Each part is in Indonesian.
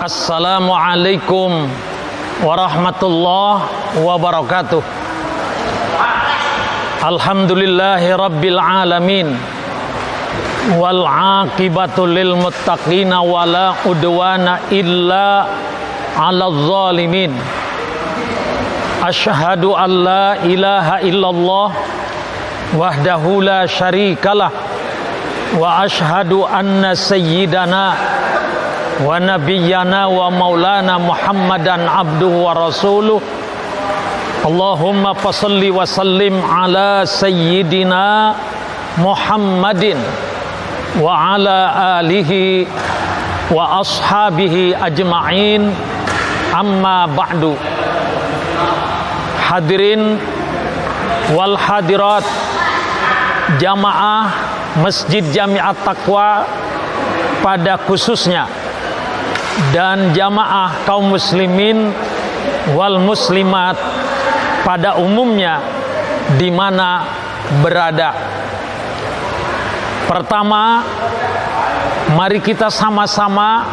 Assalamualaikum warahmatullahi wabarakatuh. Alhamdulillahi rabbil alamin, wal aqibatu lil muttaqina wala udwana illa 'alal zalimin. Asyhadu an la ilaha illallah wahdahu la syarikalah wa asyhadu anna sayyidana wa nabiyyana wa maulana Muhammadan abduhu wa rasuluh. Allahumma fasalli wa sallim ala sayyidina Muhammadin wa ala alihi wa ashabihi ajma'in, amma ba'du. Hadirin wal hadirat jamaah Masjid Jami'at Taqwa pada khususnya, dan jamaah kaum muslimin wal muslimat pada umumnya di mana berada. Pertama, mari kita sama-sama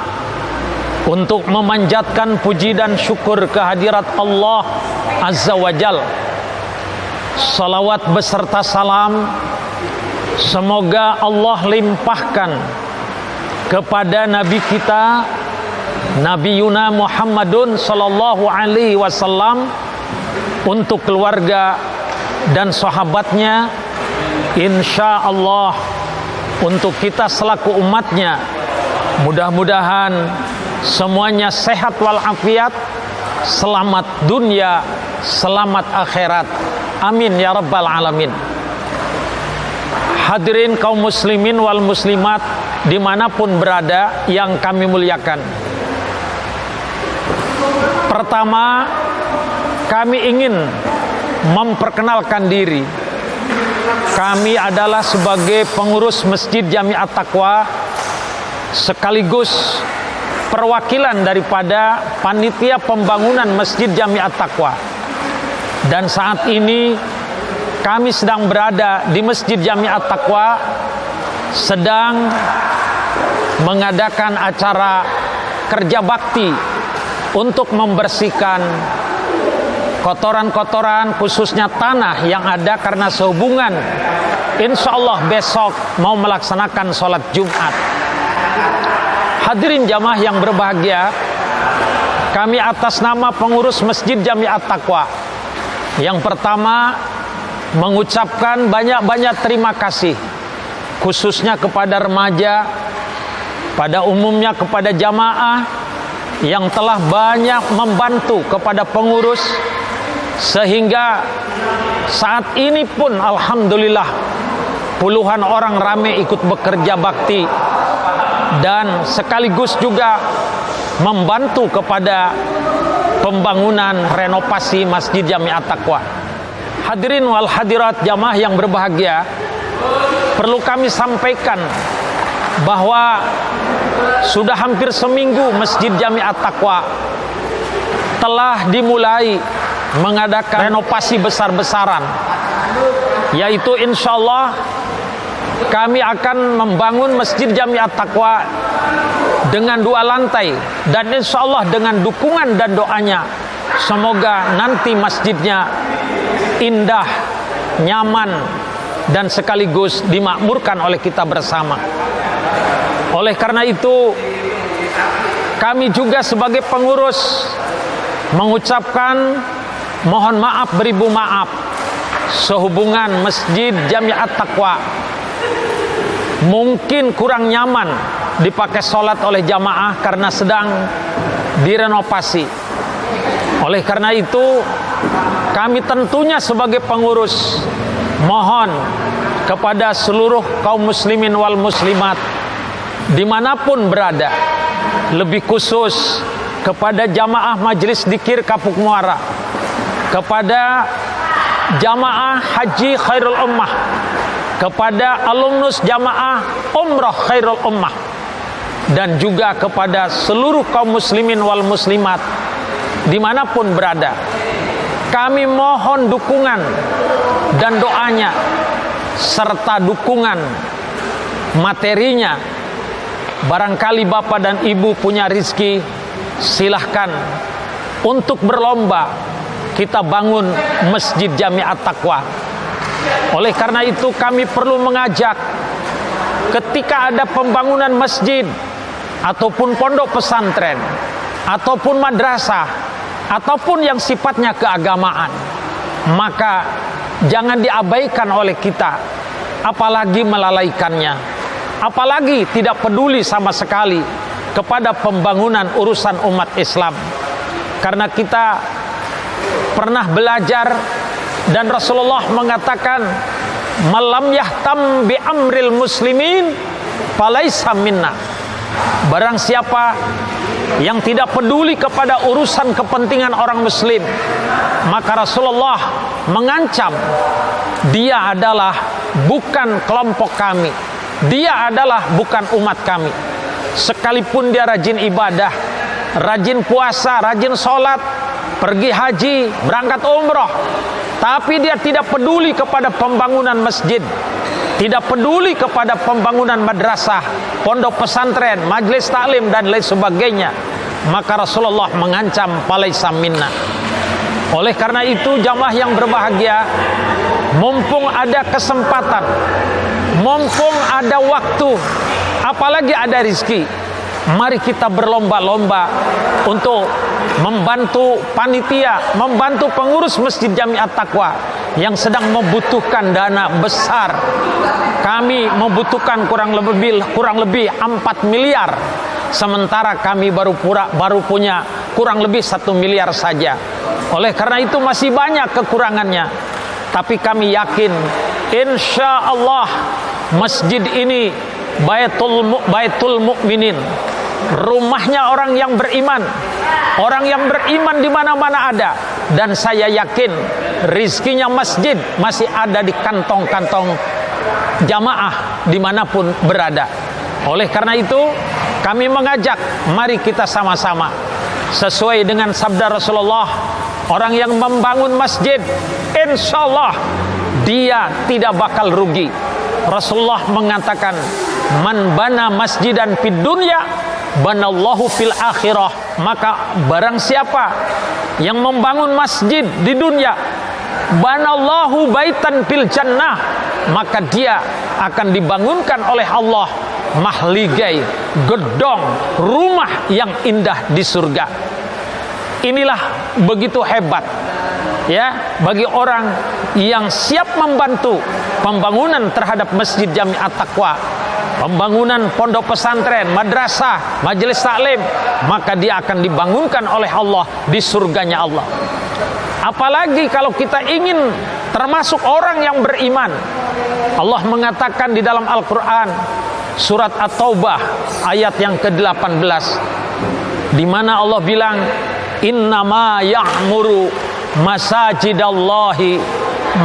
untuk memanjatkan puji dan syukur kehadirat Allah Azza wa Jal. Salawat beserta salam semoga Allah limpahkan kepada Nabi kita, Nabi Yuna Muhammadun sallallahu alaihi wasallam, untuk keluarga dan sahabatnya, insya Allah untuk kita selaku umatnya. Mudah-mudahan semuanya sehat walafiat, selamat dunia, selamat akhirat. Amin ya rabbal alamin. Hadirin kaum muslimin wal muslimat dimanapun berada yang kami muliakan. Pertama, kami ingin memperkenalkan diri. Kami adalah sebagai pengurus Masjid Jami'at Taqwa, sekaligus perwakilan daripada panitia pembangunan Masjid Jami'at Taqwa. Dan saat ini kami sedang berada di Masjid Jami'at Taqwa, sedang mengadakan acara kerja bakti untuk membersihkan kotoran-kotoran, khususnya tanah yang ada karena sehubungan insya Allah besok mau melaksanakan sholat Jumat. Hadirin jamaah yang berbahagia, kami atas nama pengurus Masjid Jami'at Taqwa, yang pertama mengucapkan banyak-banyak terima kasih, khususnya kepada remaja, pada umumnya kepada jamaah yang telah banyak membantu kepada pengurus, sehingga saat ini pun alhamdulillah puluhan orang ramai ikut bekerja bakti dan sekaligus juga membantu kepada pembangunan renovasi Masjid Jami'at Taqwa. Hadirin wal hadirat jamaah yang berbahagia, perlu kami sampaikan bahwa sudah hampir seminggu Masjid Jami'at Taqwa telah dimulai mengadakan renovasi besar-besaran, yaitu insya Allah kami akan membangun Masjid Jami'at Taqwa dengan 2 lantai, dan insya Allah dengan dukungan dan doanya semoga nanti masjidnya indah, nyaman, dan sekaligus dimakmurkan oleh kita bersama. Oleh karena itu, kami juga sebagai pengurus mengucapkan mohon maaf beribu maaf sehubungan Masjid Jami'at Taqwa mungkin kurang nyaman dipakai sholat oleh jamaah karena sedang direnovasi. Oleh karena itu, kami tentunya sebagai pengurus mohon kepada seluruh kaum muslimin wal muslimat dimanapun berada, lebih khusus kepada jamaah Majelis Dzikir Kapuk Muara, kepada jamaah Haji Khairul Ummah, kepada alumnus jamaah Umrah Khairul Ummah, dan juga kepada seluruh kaum muslimin wal muslimat dimanapun berada. Kami mohon dukungan dan doanya serta dukungan materinya. Barangkali bapak dan ibu punya rizki, silahkan untuk berlomba kita bangun Masjid Jami At-Taqwa. Oleh karena itu kami perlu mengajak, ketika ada pembangunan masjid ataupun pondok pesantren ataupun madrasah ataupun yang sifatnya keagamaan, maka jangan diabaikan oleh kita, apalagi melalaikannya, apalagi tidak peduli sama sekali kepada pembangunan urusan umat Islam. Karena kita pernah belajar dan Rasulullah mengatakan, malam yahtam bi amril muslimin falaisa minna. Barang siapa yang tidak peduli kepada urusan kepentingan orang muslim, maka Rasulullah mengancam dia adalah bukan kelompok kami, dia adalah bukan umat kami. Sekalipun dia rajin ibadah, rajin puasa, rajin sholat, pergi haji, berangkat umroh, tapi dia tidak peduli kepada pembangunan masjid, tidak peduli kepada pembangunan madrasah, pondok pesantren, majelis taklim dan lain sebagainya, maka Rasulullah mengancam falaisa minna. Oleh karena itu jamaah yang berbahagia, mumpung ada kesempatan, mumpung ada waktu, apalagi ada rizki, mari kita berlomba-lomba untuk membantu panitia, membantu pengurus Masjid Jami At-Taqwa yang sedang membutuhkan dana besar. Kami membutuhkan kurang lebih 4 miliar, sementara kami baru punya kurang lebih 1 miliar saja. Oleh karena itu masih banyak kekurangannya, tapi kami yakin insya Allah masjid ini Baitul Mukminin, rumahnya orang yang beriman. Orang yang beriman di mana-mana ada, dan saya yakin rizkinya masjid masih ada di kantong-kantong jamaah dimanapun berada. Oleh karena itu kami mengajak, mari kita sama-sama sesuai dengan sabda Rasulullah, orang yang membangun masjid insya Allah dia tidak bakal rugi. Rasulullah mengatakan, man bana masjidan fid dunya banallahu fil akhirah. Maka barang siapa yang membangun masjid di dunia, banallahu baitan fil jannah, maka dia akan dibangunkan oleh Allah mahligai, gedong, rumah yang indah di surga. Inilah begitu hebat ya bagi orang yang siap membantu pembangunan terhadap Masjid Jami At-Taqwa, pembangunan pondok pesantren, madrasah, majelis taklim, maka dia akan dibangunkan oleh Allah di surganya Allah. Apalagi kalau kita ingin termasuk orang yang beriman, Allah mengatakan di dalam Al-Quran surat At-Taubah ayat yang ke-18, di mana Allah bilang, innama ya'muru masajidallahi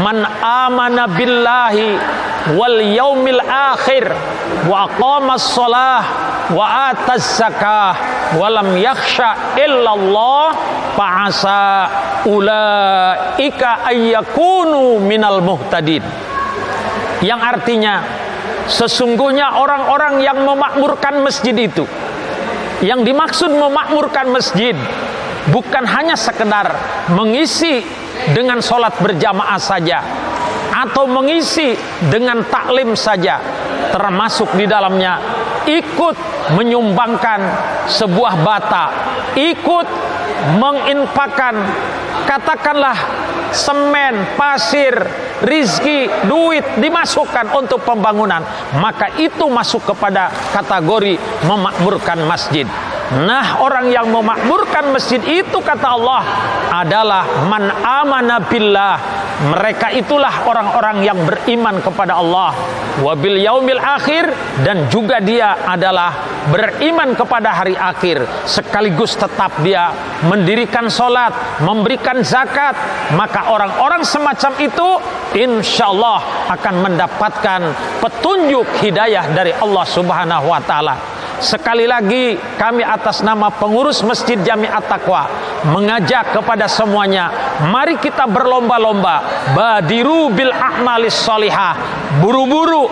man amana billahi wal yaumil akhir wa aqamas shalah wa ataz zakah wa lam yakhsha illallah fa'asa ulaika ayyakunu minal muhtadin. Yang artinya sesungguhnya orang-orang yang memakmurkan masjid itu, yang dimaksud memakmurkan masjid bukan hanya sekedar mengisi dengan sholat berjamaah saja atau mengisi dengan taklim saja, termasuk di dalamnya ikut menyumbangkan sebuah bata, ikut menginfakkan katakanlah semen, pasir, rizki, duit dimasukkan untuk pembangunan, maka itu masuk kepada kategori memakmurkan masjid. Nah, orang yang memakmurkan masjid itu kata Allah adalah man amana billah. Mereka itulah orang-orang yang beriman kepada Allah wabil yaumil akhir, dan juga dia adalah beriman kepada hari akhir, sekaligus tetap dia mendirikan sholat, memberikan zakat. Maka orang-orang semacam itu insya Allah akan mendapatkan petunjuk hidayah dari Allah Subhanahu wa ta'ala. Sekali lagi kami atas nama pengurus Masjid Jami At-Taqwa mengajak kepada semuanya, mari kita berlomba-lomba, badiru bil a'malis sholihah, buru-buru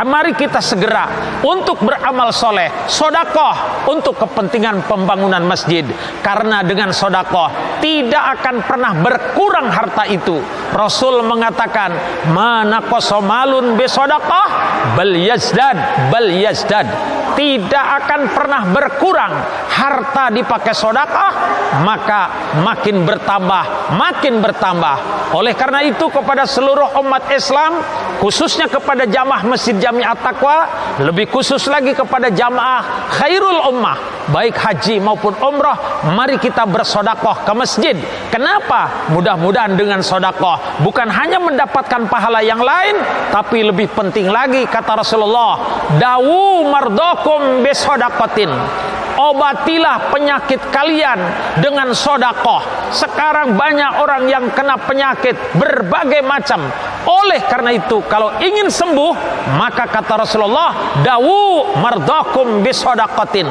Mari kita segera untuk beramal soleh, sodakoh untuk kepentingan pembangunan masjid. Karena dengan sodakoh tidak akan pernah berkurang harta itu. Rasul mengatakan, mana kosomalun besodakoh, bal yazdad. Tidak akan pernah berkurang harta dipakai sodakoh, maka makin bertambah. Oleh karena itu kepada seluruh umat Islam, khususnya kepada jamaah Masjid Jami At-Taqwa, lebih khusus lagi kepada jamaah Khairul Ummah, baik haji maupun umrah, mari kita bersodakoh ke masjid. Kenapa? Mudah-mudahan dengan sodakoh bukan hanya mendapatkan pahala yang lain, tapi lebih penting lagi kata Rasulullah, dawu mardokum besodakotin, obatilah penyakit kalian dengan sodakoh. Sekarang banyak orang yang kena penyakit berbagai macam. Oleh karena itu, kalau ingin sembuh, maka kata Rasulullah, dawu mardakum bisodakotin,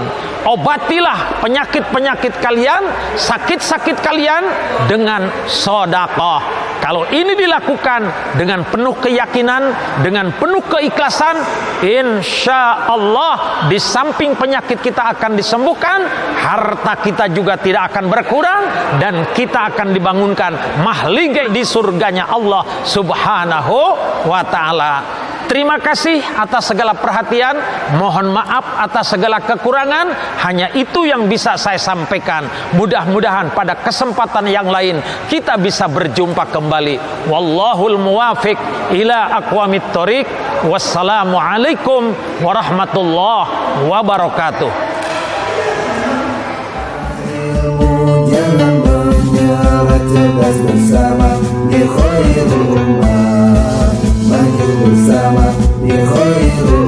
obatilah penyakit-penyakit kalian, sakit-sakit kalian dengan sodakoh. Kalau ini dilakukan dengan penuh keyakinan, dengan penuh keikhlasan, insya Allah di samping penyakit kita akan disembuhkan, harta kita juga tidak akan berkurang, dan kita akan dibangunkan mahligai di surganya Allah Subhanahu wa ta'ala. Terima kasih atas segala perhatian. Mohon maaf atas segala kekurangan. Hanya itu yang bisa saya sampaikan. Mudah-mudahan pada kesempatan yang lain kita bisa berjumpa kembali. Wallahul muwafiq ila aqwamit thoriq. Wassalamualaikum warahmatullahi wabarakatuh. Jangan menyerah, cerdas bersama di Khairul Ummah, maju bersama di Khairul